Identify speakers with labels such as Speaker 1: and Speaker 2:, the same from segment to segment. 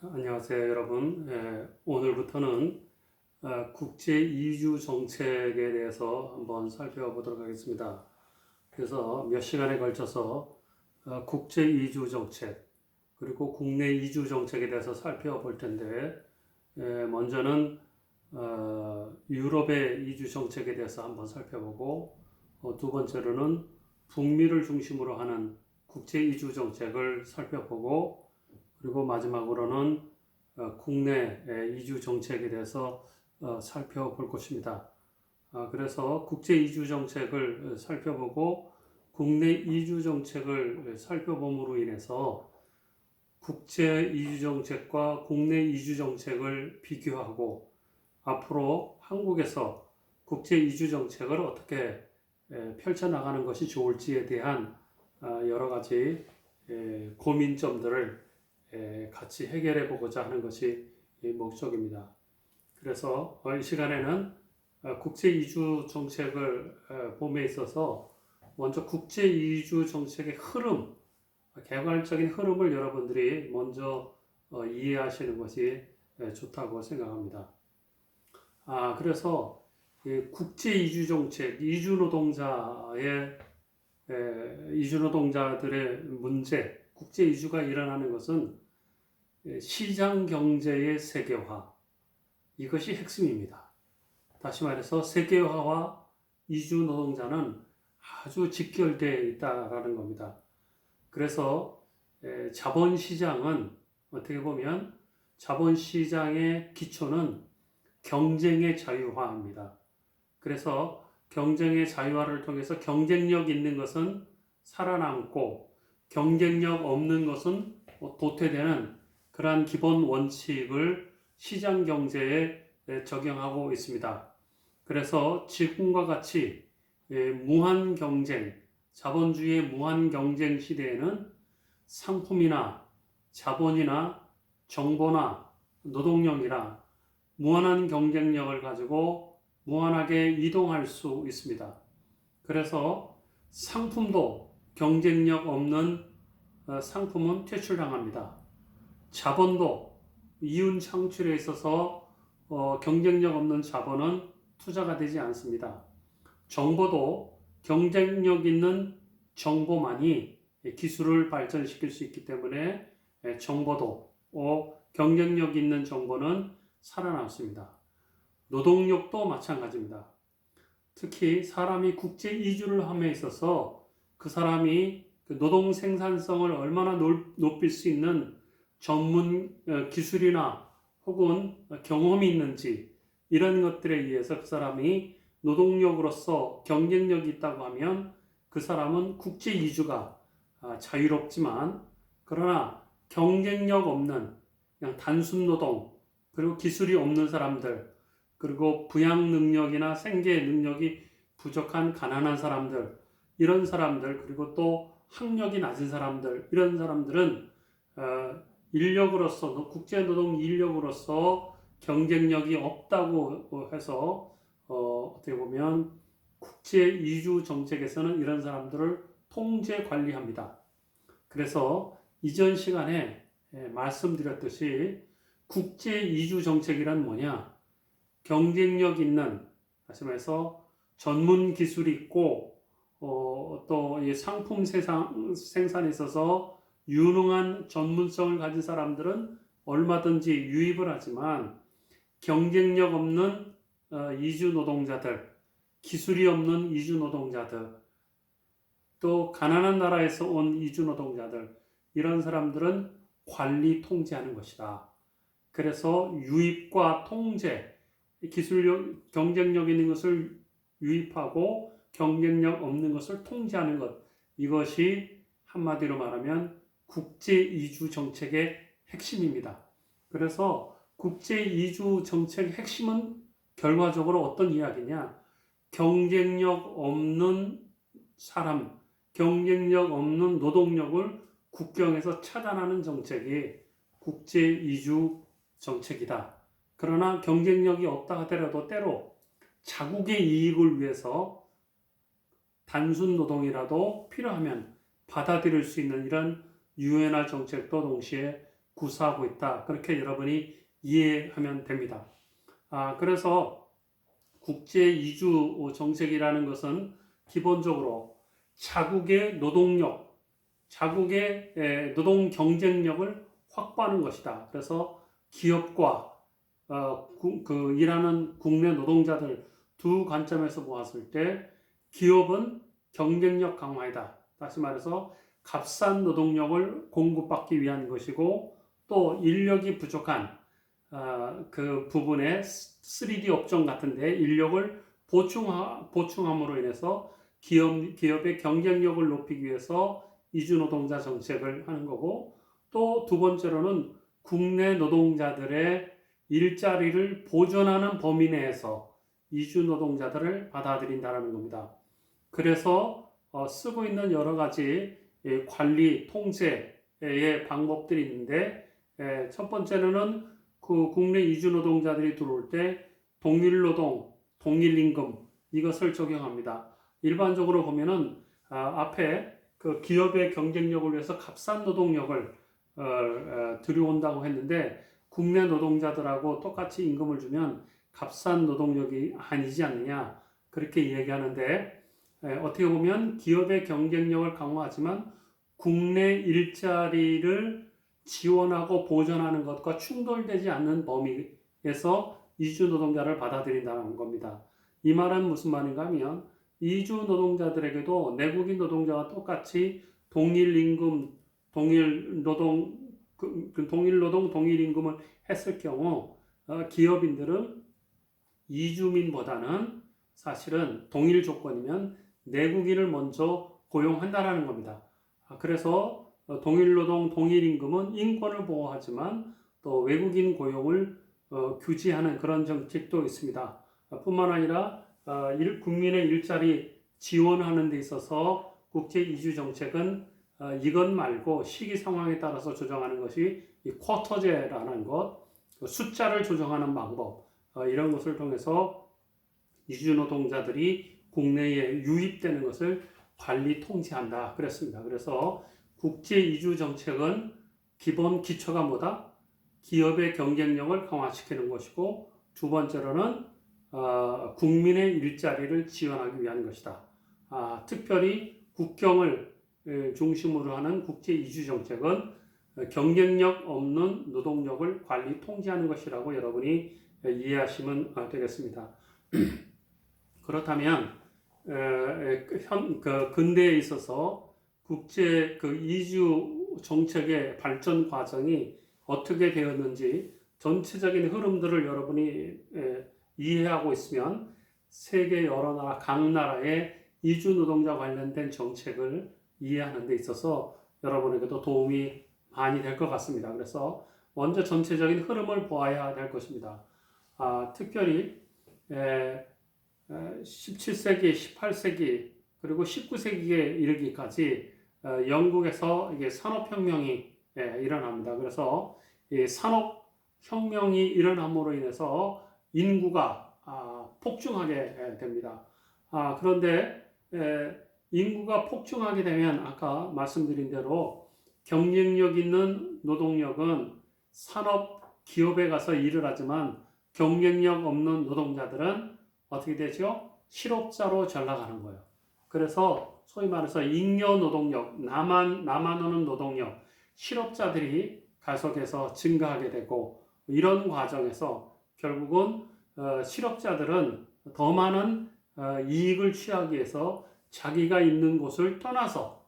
Speaker 1: 안녕하세요, 여러분. 오늘부터는 국제 이주 정책에 대해서 한번 살펴보도록 하겠습니다. 그래서 몇 시간에 걸쳐서 국제 이주 정책 그리고 국내 이주 정책에 대해서 살펴볼 텐데, 먼저는 유럽의 이주 정책에 대해서 한번 살펴보고, 두 번째로는 북미를 중심으로 하는 국제 이주 정책을 살펴보고, 그리고 마지막으로는 국내 이주 정책에 대해서 살펴볼 것입니다. 그래서 국제 이주 정책을 살펴보고 국내 이주 정책을 살펴봄으로 인해서 국제 이주 정책과 국내 이주 정책을 비교하고 앞으로 한국에서 국제 이주 정책을 어떻게 펼쳐나가는 것이 좋을지에 대한 여러 가지 고민점들을 같이 해결해 보고자 하는 것이 목적입니다. 그래서 이 시간에는 국제 이주 정책을 봄에 있어서 먼저 국제 이주 정책의 흐름, 개괄적인 흐름을 여러분들이 먼저 이해하시는 것이 좋다고 생각합니다. 그래서 국제 이주 정책, 이주 노동자들의 문제, 국제 이주가 일어나는 것은 시장 경제의 세계화, 이것이 핵심입니다. 다시 말해서 세계화와 이주 노동자는 아주 직결되어 있다라는 겁니다. 그래서 자본시장은 어떻게 보면 자본시장의 기초는 경쟁의 자유화입니다. 그래서 경쟁의 자유화를 통해서 경쟁력 있는 것은 살아남고 경쟁력 없는 것은 도태되는 그러한 기본 원칙을 시장 경제에 적용하고 있습니다. 그래서 지금과 같이 무한 경쟁, 자본주의의 무한 경쟁 시대에는 상품이나 자본이나 정보나 노동력이나 무한한 경쟁력을 가지고 무한하게 이동할 수 있습니다. 그래서 상품도 경쟁력 없는 상품은 퇴출당합니다. 자본도 이윤 창출에 있어서 경쟁력 없는 자본은 투자가 되지 않습니다. 정보도 경쟁력 있는 정보만이 기술을 발전시킬 수 있기 때문에 정보도 경쟁력 있는 정보는 살아남습니다. 노동력도 마찬가지입니다. 특히 사람이 국제 이주를 함에 있어서 그 사람이 노동 생산성을 얼마나 높일 수 있는 전문 기술이나 혹은 경험이 있는지 이런 것들에 의해서 그 사람이 노동력으로서 경쟁력이 있다고 하면 그 사람은 국제 이주가 자유롭지만, 그러나 경쟁력 없는 그냥 단순 노동 그리고 기술이 없는 사람들, 그리고 부양 능력이나 생계 능력이 부족한 가난한 사람들, 이런 사람들, 그리고 또 학력이 낮은 사람들, 이런 사람들은 인력으로서, 국제노동 인력으로서 경쟁력이 없다고 해서 어떻게 보면 국제 이주 정책에서는 이런 사람들을 통제 관리합니다. 그래서 이전 시간에 말씀드렸듯이 국제 이주 정책이란 뭐냐? 경쟁력 있는, 다시 말해서 전문 기술이 있고 또 이 상품 생산에 있어서 유능한 전문성을 가진 사람들은 얼마든지 유입을 하지만 경쟁력 없는 이주 노동자들, 기술이 없는 이주 노동자들, 또 가난한 나라에서 온 이주 노동자들, 이런 사람들은 관리 통제하는 것이다. 그래서 유입과 통제, 기술력, 경쟁력 있는 것을 유입하고 경쟁력 없는 것을 통제하는 것, 이것이 한마디로 말하면 국제 이주 정책의 핵심입니다. 그래서 국제 이주 정책의 핵심은 결과적으로 어떤 이야기냐? 경쟁력 없는 사람, 경쟁력 없는 노동력을 국경에서 차단하는 정책이 국제 이주 정책이다. 그러나 경쟁력이 없다 하더라도 때로 자국의 이익을 위해서 단순 노동이라도 필요하면 받아들일 수 있는 이런 유연한 정책도 동시에 구사하고 있다. 그렇게 여러분이 이해하면 됩니다. 그래서 국제 이주 정책이라는 것은 기본적으로 자국의 노동력, 자국의 노동 경쟁력을 확보하는 것이다. 그래서 기업과 일하는 국내 노동자들 두 관점에서 보았을 때 기업은 경쟁력 강화이다. 다시 말해서 값싼 노동력을 공급받기 위한 것이고 또 인력이 부족한 그 부분에 3D 업종 같은데 인력을 보충함으로 인해서 기업의 경쟁력을 높이기 위해서 이주 노동자 정책을 하는 거고 또 두 번째로는 국내 노동자들의 일자리를 보존하는 범위 내에서 이주 노동자들을 받아들인다는 겁니다. 그래서 쓰고 있는 여러 가지 관리, 통제의 방법들이 있는데 첫 번째로는 그 국내 이주 노동자들이 들어올 때 동일노동, 동일임금 이것을 적용합니다. 일반적으로 보면은 앞에 그 기업의 경쟁력을 위해서 값싼 노동력을 들여온다고 했는데 국내 노동자들하고 똑같이 임금을 주면 값싼 노동력이 아니지 않느냐 그렇게 얘기하는데 어떻게 보면 기업의 경쟁력을 강화하지만 국내 일자리를 지원하고 보존하는 것과 충돌되지 않는 범위에서 이주 노동자를 받아들인다는 겁니다. 이 말은 무슨 말인가 하면 이주 노동자들에게도 내국인 노동자와 똑같이 동일 임금, 동일 노동, 동일 임금을 했을 경우 기업인들은 이주민보다는 사실은 동일 조건이면 내국인을 먼저 고용한다라는 겁니다. 그래서 동일 노동, 동일 임금은 인권을 보호하지만 또 외국인 고용을 규제하는 그런 정책도 있습니다. 뿐만 아니라 국민의 일자리 지원하는 데 있어서 국제 이주 정책은 이것 말고 시기 상황에 따라서 조정하는 것이 이 쿼터제라는 것, 숫자를 조정하는 방법 이런 것을 통해서 이주 노동자들이 국내에 유입되는 것을 관리 통제한다 그랬습니다. 그래서 국제 이주 정책은 기본 기초가 뭐다? 기업의 경쟁력을 강화시키는 것이고 두 번째로는 국민의 일자리를 지원하기 위한 것이다. 특별히 국경을 중심으로 하는 국제 이주 정책은 경쟁력 없는 노동력을 관리 통제하는 것이라고 여러분이 이해하시면 되겠습니다. 그렇다면 근대에 있어서 국제 이주 정책의 발전 과정이 어떻게 되었는지 전체적인 흐름들을 여러분이 이해하고 있으면 세계 여러 나라, 각 나라의 이주 노동자 관련된 정책을 이해하는 데 있어서 여러분에게도 도움이 많이 될 것 같습니다. 그래서 먼저 전체적인 흐름을 보아야 될 것입니다. 특별히 17세기, 18세기 그리고 19세기에 이르기까지 영국에서 이게 산업혁명이 일어납니다. 그래서 이 산업혁명이 일어남으로 인해서 인구가 폭증하게 됩니다. 그런데 인구가 폭증하게 되면 아까 말씀드린 대로 경쟁력 있는 노동력은 산업 기업에 가서 일을 하지만 경쟁력 없는 노동자들은 어떻게 되죠? 실업자로 전락하는 거예요. 그래서 소위 말해서 잉여 노동력, 남아오는 노동력, 실업자들이 계속해서 증가하게 되고 이런 과정에서 결국은 실업자들은 더 많은 이익을 취하기 위해서 자기가 있는 곳을 떠나서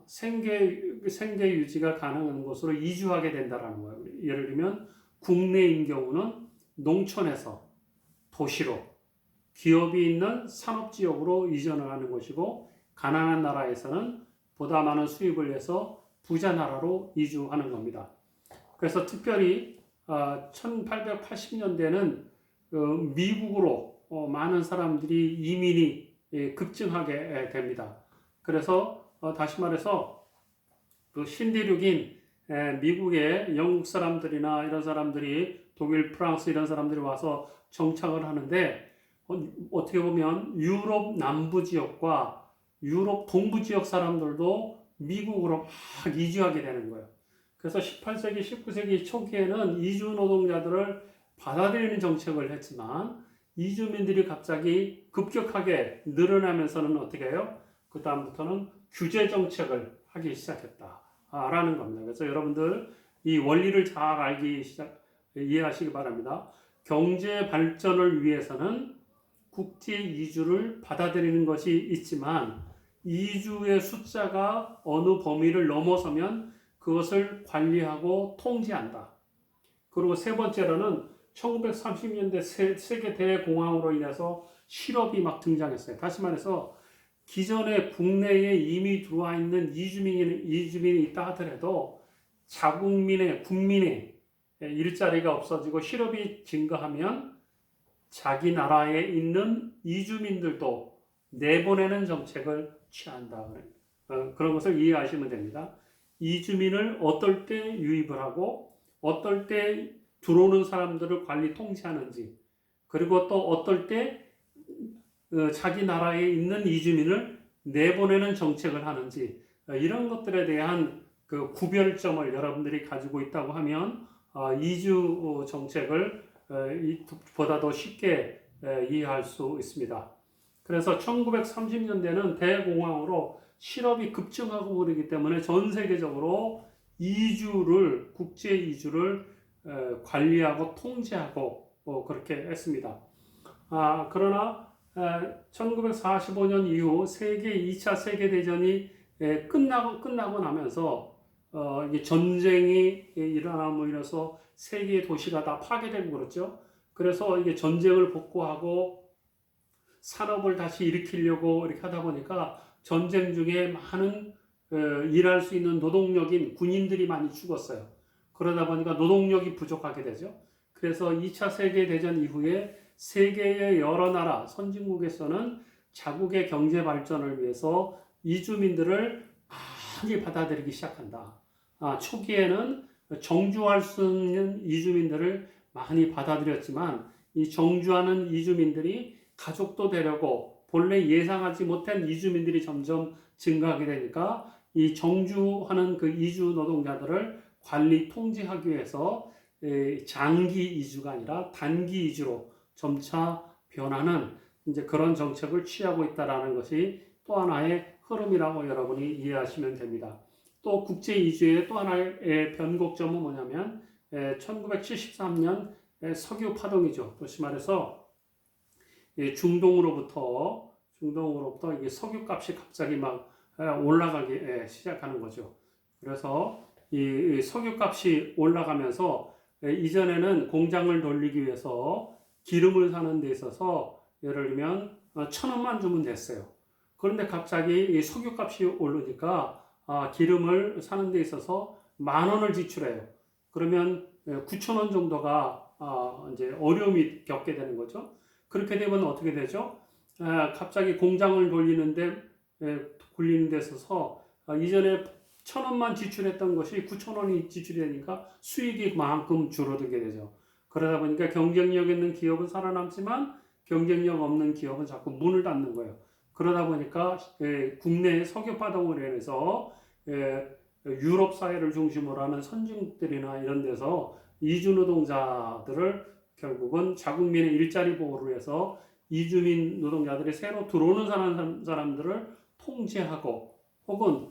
Speaker 1: 생계 유지가 가능한 곳으로 이주하게 된다는 거예요. 예를 들면 국내인 경우는 농촌에서 도시로 기업이 있는 산업지역으로 이전을 하는 것이고 가난한 나라에서는 보다 많은 수입을 내서 부자 나라로 이주하는 겁니다. 그래서 특별히 1880년대는 미국으로 많은 사람들이 이민이 급증하게 됩니다. 그래서 다시 말해서 그 신대륙인 미국의 영국 사람들이나 이런 사람들이 독일, 프랑스 이런 사람들이 와서 정착을 하는데 어떻게 보면 유럽 남부 지역과 유럽 동부 지역 사람들도 미국으로 막 이주하게 되는 거예요. 그래서 18세기, 19세기 초기에는 이주 노동자들을 받아들이는 정책을 했지만 이주민들이 갑자기 급격하게 늘어나면서는 어떻게 해요? 그 다음부터는 규제 정책을 하기 시작했다라는 겁니다. 그래서 여러분들 이 원리를 잘 이해하시기 바랍니다. 경제 발전을 위해서는 국제 이주를 받아들이는 것이 있지만 이주의 숫자가 어느 범위를 넘어서면 그것을 관리하고 통제한다. 그리고 세 번째로는 1930년대 세계 대공황으로 인해서 실업이 막 등장했어요. 다시 말해서 기존에 국내에 이미 들어와 있는 이주민이 있다 하더라도 국민의 일자리가 없어지고 실업이 증가하면 자기 나라에 있는 이주민들도 내보내는 정책을 취한다. 그런 것을 이해하시면 됩니다. 이주민을 어떨 때 유입을 하고 어떨 때 들어오는 사람들을 관리 통제하는지, 그리고 또 어떨 때 자기 나라에 있는 이주민을 내보내는 정책을 하는지, 이런 것들에 대한 그 구별점을 여러분들이 가지고 있다고 하면 이주 정책을 보다 더 쉽게 이해할 수 있습니다. 그래서 1930년대는 대공황으로 실업이 급증하고 그러기 때문에 전 세계적으로 국제 이주를 관리하고 통제하고 그렇게 했습니다. 그러나 1945년 이후 2차 세계대전이 끝나고 나면서 이게 전쟁이 일어남으로 인해서 세계의 도시가 다 파괴되고 그렇죠. 그래서 이게 전쟁을 복구하고 산업을 다시 일으키려고 이렇게 하다 보니까 전쟁 중에 많은 일할 수 있는 노동력인 군인들이 많이 죽었어요. 그러다 보니까 노동력이 부족하게 되죠. 그래서 2차 세계대전 이후에 세계의 여러 나라, 선진국에서는 자국의 경제 발전을 위해서 이주민들을 많이 받아들이기 시작한다. 초기에는 정주할 수 있는 이주민들을 많이 받아들였지만 이 정주하는 이주민들이 가족도 데려고 본래 예상하지 못한 이주민들이 점점 증가하게 되니까 이 정주하는 그 이주 노동자들을 관리 통제하기 위해서 장기 이주가 아니라 단기 이주로 점차 변하는 이제 그런 정책을 취하고 있다라는 것이 또 하나의 흐름이라고 여러분이 이해하시면 됩니다. 또 국제 이주의 또 하나의 변곡점은 뭐냐면 1973년 석유 파동이죠. 다시 말해서 중동으로부터 이게 석유값이 갑자기 막 올라가기 시작하는 거죠. 그래서 이 석유값이 올라가면서 이전에는 공장을 돌리기 위해서 기름을 사는 데 있어서 예를 들면 1,000원만 주면 됐어요. 그런데 갑자기 이 석유값이 오르니까 기름을 사는 데 있어서 10,000원을 지출해요. 그러면 9,000원 정도가 이제 어려움이 겪게 되는 거죠. 그렇게 되면 어떻게 되죠? 갑자기 공장을 굴리는 데 있어서 이전에 1,000원만 지출했던 것이 9,000원이 지출이 되니까 수익이 그만큼 줄어들게 되죠. 그러다 보니까 경쟁력 있는 기업은 살아남지만 경쟁력 없는 기업은 자꾸 문을 닫는 거예요. 그러다 보니까 국내 석유 파동으로 인해서 유럽 사회를 중심으로 하는 선진국들이나 이런 데서 이주 노동자들을 결국은 자국민의 일자리 보호를 위해서 이주민 노동자들이 새로 들어오는 사람들을 통제하고 혹은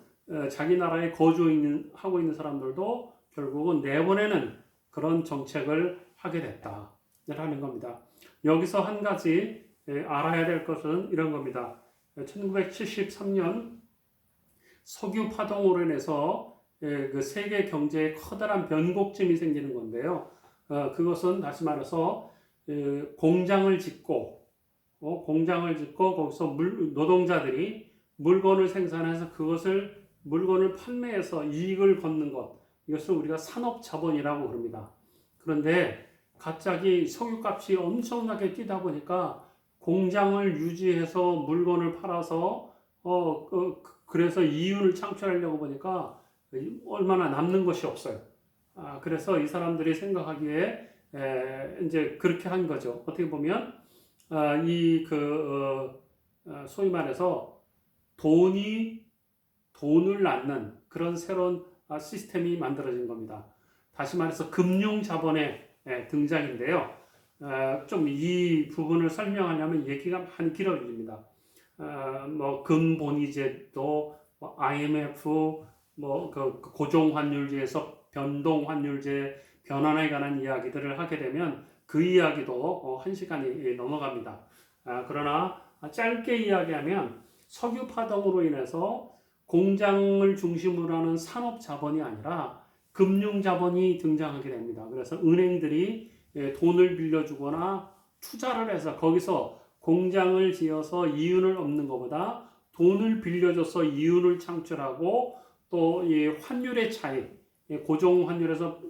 Speaker 1: 자기 나라에 하고 있는 사람들도 결국은 내보내는 그런 정책을 하게 됐다라는 겁니다. 여기서 한 가지 알아야 될 것은 이런 겁니다. 1973년 석유 파동으로 인해서 그 세계 경제에 커다란 변곡점이 생기는 건데요. 그것은 다시 말해서 공장을 짓고 거기서 노동자들이 물건을 생산해서 물건을 판매해서 이익을 걷는 것, 이것을 우리가 산업자본이라고 부릅니다. 그런데 갑자기 석유값이 엄청나게 뛰다 보니까 공장을 유지해서 물건을 팔아서 그래서 이윤을 창출하려고 보니까 얼마나 남는 것이 없어요. 그래서 이 사람들이 생각하기에 이제 그렇게 한 거죠. 어떻게 보면 소위 말해서 돈을 낳는 그런 새로운 시스템이 만들어진 겁니다. 다시 말해서 금융 자본의 등장인데요. 좀 이 부분을 설명하려면 얘기가 많이 길어집니다. 뭐 근본위제도 IMF 그 고종환율제에서 변동환율제 변환에 관한 이야기들을 하게 되면 그 이야기도 1시간이 넘어갑니다. 그러나 짧게 이야기하면 석유 파동으로 인해서 공장을 중심으로 하는 산업 자본이 아니라 금융 자본이 등장하게 됩니다. 그래서 은행들이 돈을 빌려주거나 투자를 해서 거기서 공장을 지어서 이윤을 얻는 것보다 돈을 빌려줘서 이윤을 창출하고 또 이 환율의 차이, 고정 환율에서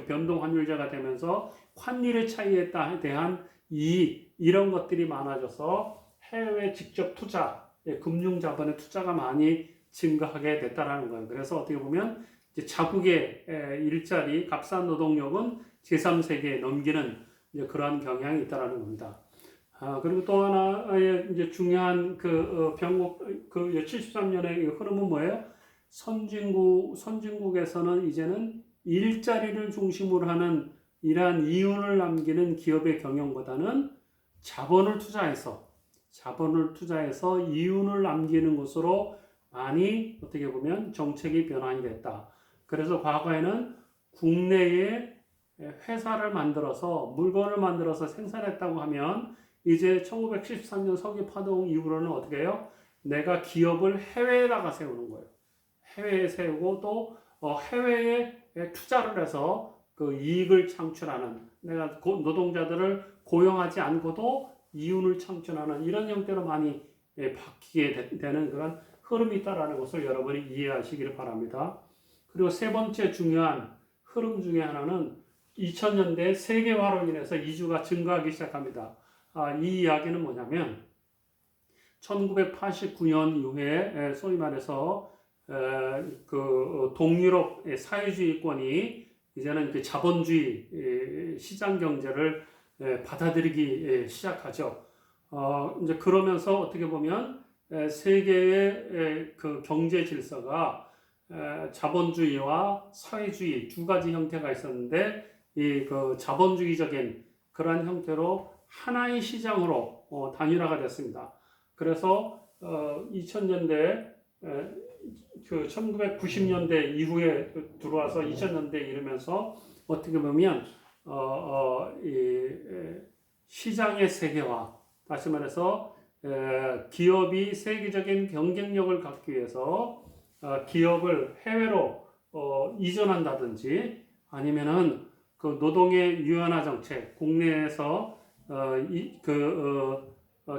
Speaker 1: 변동 환율제가 되면서 환율의 차이에 대한 이런 것들이 많아져서 해외 직접 투자, 금융 자본의 투자가 많이 증가하게 됐다라는 거예요. 그래서 어떻게 보면 이제 자국의 일자리, 값싼 노동력은 제3세계에 넘기는 이제 그러한 경향이 있다라는 겁니다. 그리고 또 하나의 이제 중요한 병국 73년의 흐름은 뭐예요? 선진국에서는 이제는 일자리를 중심으로 하는 이러한 이윤을 남기는 기업의 경영보다는 자본을 투자해서 이윤을 남기는 것으로 많이 어떻게 보면 정책이 변환이 됐다. 그래서 과거에는 국내에 회사를 만들어서 물건을 만들어서 생산했다고 하면 이제 1973년 석유 파동 이후로는 어떻게 해요? 내가 기업을 해외에다가 세우는 거예요. 해외에 세우고 또 해외에 투자를 해서 그 이익을 창출하는, 내가 노동자들을 고용하지 않고도 이윤을 창출하는 이런 형태로 많이 바뀌게 되는 그런 흐름이 있다라는 것을 여러분이 이해하시기를 바랍니다. 그리고 세 번째 중요한 흐름 중에 하나는 2000년대 세계화로 인해서 이주가 증가하기 시작합니다. 이 이야기는 뭐냐면 1989년 이후에 소위 말해서 동유럽 사회주의권이 이제는 자본주의 시장 경제를 받아들이기 시작하죠. 이제 그러면서 어떻게 보면 세계의 그 경제 질서가 자본주의와 사회주의 두 가지 형태가 있었는데 그 자본주의적인 그러한 형태로 하나의 시장으로 단일화가 됐습니다. 그래서 2000년대 1990년대 이후에 들어와서 2000년대 이르면서 어떻게 보면 시장의 세계화, 다시 말해서 기업이 세계적인 경쟁력을 갖기 위해서 기업을 해외로 이전한다든지 아니면은 그 노동의 유연화 정책, 국내에서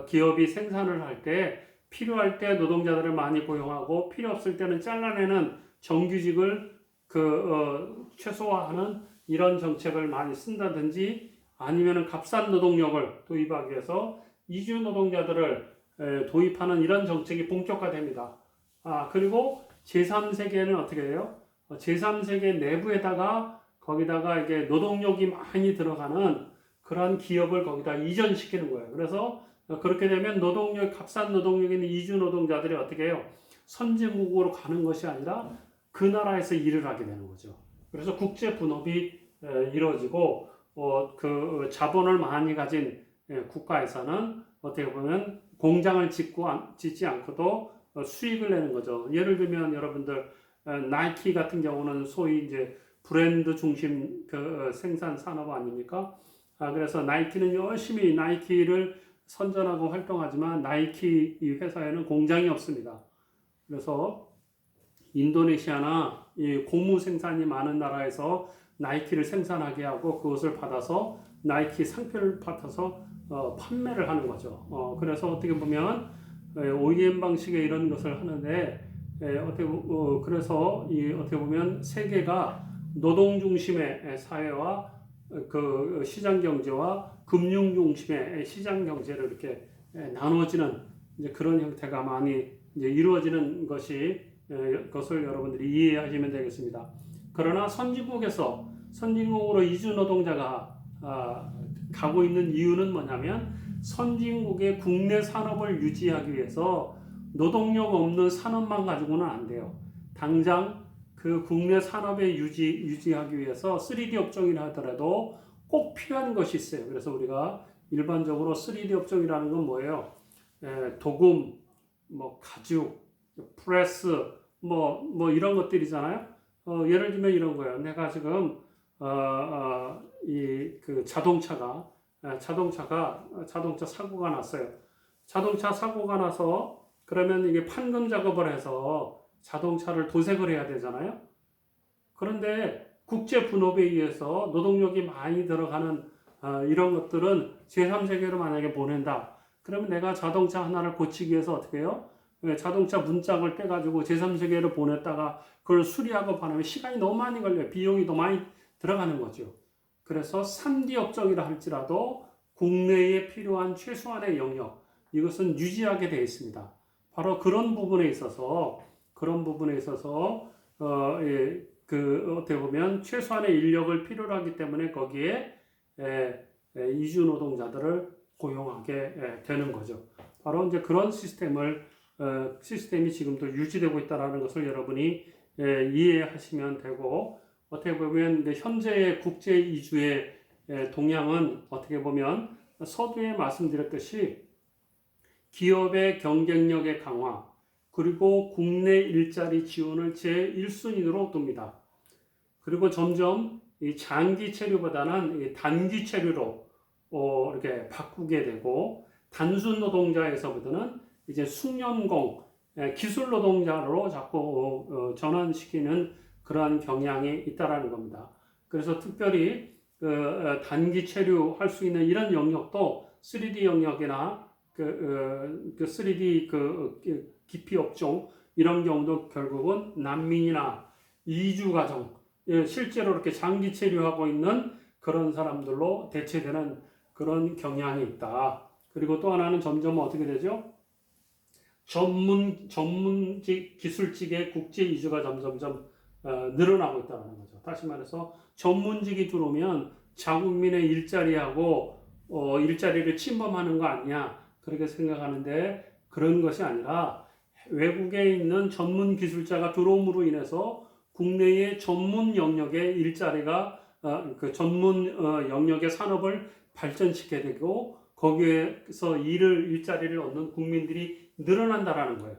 Speaker 1: 기업이 생산을 할 때 필요할 때 노동자들을 많이 고용하고 필요 없을 때는 잘라내는 정규직을 최소화하는 이런 정책을 많이 쓴다든지 아니면은 값싼 노동력을 도입하기 위해서 이주 노동자들을 도입하는 이런 정책이 본격화됩니다. 그리고 제3세계는 어떻게 해요? 제3세계 내부에다가 거기다가 이게 노동력이 많이 들어가는 그런 기업을 거기다 이전시키는 거예요. 그래서 그렇게 되면 값싼 노동력 있는 이주 노동자들이 어떻게 해요? 선진국으로 가는 것이 아니라 그 나라에서 일을 하게 되는 거죠. 그래서 국제 분업이 이루어지고 그 자본을 많이 가진 국가에서는 어떻게 보면 공장을 짓지 않고도 수익을 내는 거죠. 예를 들면 여러분들 나이키 같은 경우는 소위 이제 브랜드 중심 생산 산업 아닙니까? 그래서 나이키는 열심히 나이키를 선전하고 활동하지만 나이키 이 회사에는 공장이 없습니다. 그래서 인도네시아나 이 고무 생산이 많은 나라에서 나이키를 생산하게 하고 그것을 받아서 나이키 상표를 받아서 판매를 하는 거죠. 그래서 어떻게 보면 OEM 방식의 이런 것을 하는데 그래서 어떻게 보면 세계가 노동 중심의 사회와 그 시장 경제와 금융 중심의 시장 경제를 이렇게 나눠지는 이제 그런 형태가 많이 이제 이루어지는 것을 여러분들이 이해하시면 되겠습니다. 그러나 선진국으로 이주 노동자가 가고 있는 이유는 뭐냐면 선진국의 국내 산업을 유지하기 위해서 노동력 없는 산업만 가지고는 안 돼요. 당장 그 국내 산업의 유지하기 위해서 3D 업종이라 하더라도 꼭 필요한 것이 있어요. 그래서 우리가 일반적으로 3D 업종이라는 건 뭐예요? 도금, 뭐 가죽, 프레스, 뭐 이런 것들이잖아요. 예를 들면 이런 거예요. 내가 지금 이 그 자동차 사고가 났어요. 자동차 사고가 나서 그러면 이게 판금 작업을 해서 자동차를 도색을 해야 되잖아요. 그런데 국제 분업에 의해서 노동력이 많이 들어가는 이런 것들은 제3세계로 만약에 보낸다. 그러면 내가 자동차 하나를 고치기 위해서 어떻게 해요? 자동차 문짝을 떼가지고 제3세계로 보냈다가 그걸 수리하고 반하면 시간이 너무 많이 걸려요. 비용이 더 많이 들어가는 거죠. 그래서 3D 업종이라 할지라도 국내에 필요한 최소한의 영역, 이것은 유지하게 되어 있습니다. 바로 그런 부분에 있어서 어떻게 보면 최소한의 인력을 필요로 하기 때문에 거기에 이주 노동자들을 고용하게 되는 거죠. 바로 이제 그런 시스템이 지금도 유지되고 있다는 것을 여러분이 이해하시면 되고, 어떻게 보면 현재의 국제 이주의 동향은 어떻게 보면 서두에 말씀드렸듯이 기업의 경쟁력의 강화, 그리고 국내 일자리 지원을 제1순위로 둡니다. 그리고 점점 이 장기 체류보다는 이 단기 체류로 이렇게 바꾸게 되고, 단순 노동자에서부터는 이제 숙련공, 기술 노동자로 자꾸 전환시키는 그러한 경향이 있다라는 겁니다. 그래서 특별히 단기 체류할 수 있는 이런 영역도 3D 영역이나 3D 기피 업종 이런 경우도 결국은 난민이나 이주 가정, 실제로 이렇게 장기 체류하고 있는 그런 사람들로 대체되는 그런 경향이 있다. 그리고 또 하나는 점점 어떻게 되죠? 전문직 기술직의 국제 이주가 점점점 늘어나고 있다는 거죠. 다시 말해서 전문직이 들어오면 자국민의 일자리하고 일자리를 침범하는 거 아니냐, 그렇게 생각하는데, 그런 것이 아니라 외국에 있는 전문 기술자가 들어옴으로 인해서 국내의 전문 영역의 일자리가 그 전문 영역의 산업을 발전시키게 되고 거기에서 일자리를 얻는 국민들이 늘어난다라는 거예요.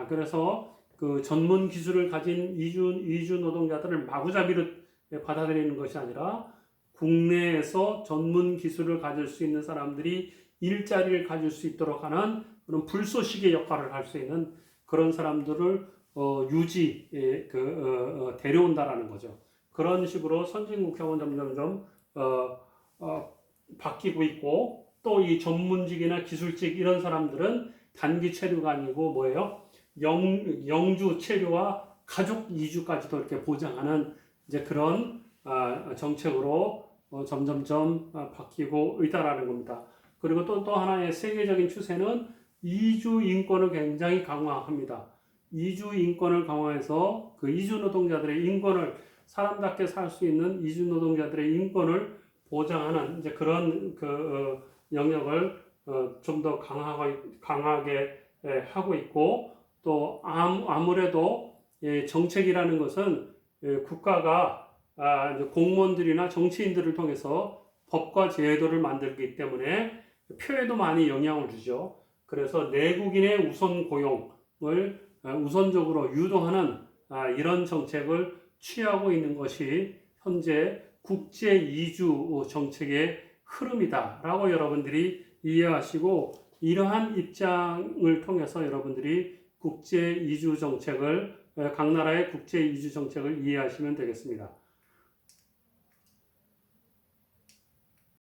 Speaker 1: 그래서 그 전문 기술을 가진 이주 노동자들을 마구잡이로 받아들이는 것이 아니라 국내에서 전문 기술을 가질 수 있는 사람들이 일자리를 가질 수 있도록 하는 그런 불쏘시개 역할을 할 수 있는 그런 사람들을 데려온다라는 거죠. 그런 식으로 선진국형은 점점점 바뀌고 있고, 또 이 전문직이나 기술직 이런 사람들은 단기 체류가 아니고 뭐예요? 영주 체류와 가족 이주까지도 이렇게 보장하는 이제 그런 정책으로 점점점 바뀌고 있다라는 겁니다. 그리고 또 하나의 세계적인 추세는 이주 인권을 굉장히 강화합니다. 이주 인권을 강화해서 그 이주 노동자들의 인권을, 사람답게 살 수 있는 이주 노동자들의 인권을 보장하는 이제 그런 영역을 좀 더 강하게 하고 있고, 또 아무래도 정책이라는 것은 국가가 공무원들이나 정치인들을 통해서 법과 제도를 만들기 때문에 표에도 많이 영향을 주죠. 그래서 내국인의 우선 고용을 우선적으로 유도하는 이런 정책을 취하고 있는 것이 현재 국제 이주 정책의 흐름이다라고 여러분들이 이해하시고, 이러한 입장을 통해서 여러분들이 국제 이주 정책을, 각 나라의 국제 이주 정책을 이해하시면 되겠습니다.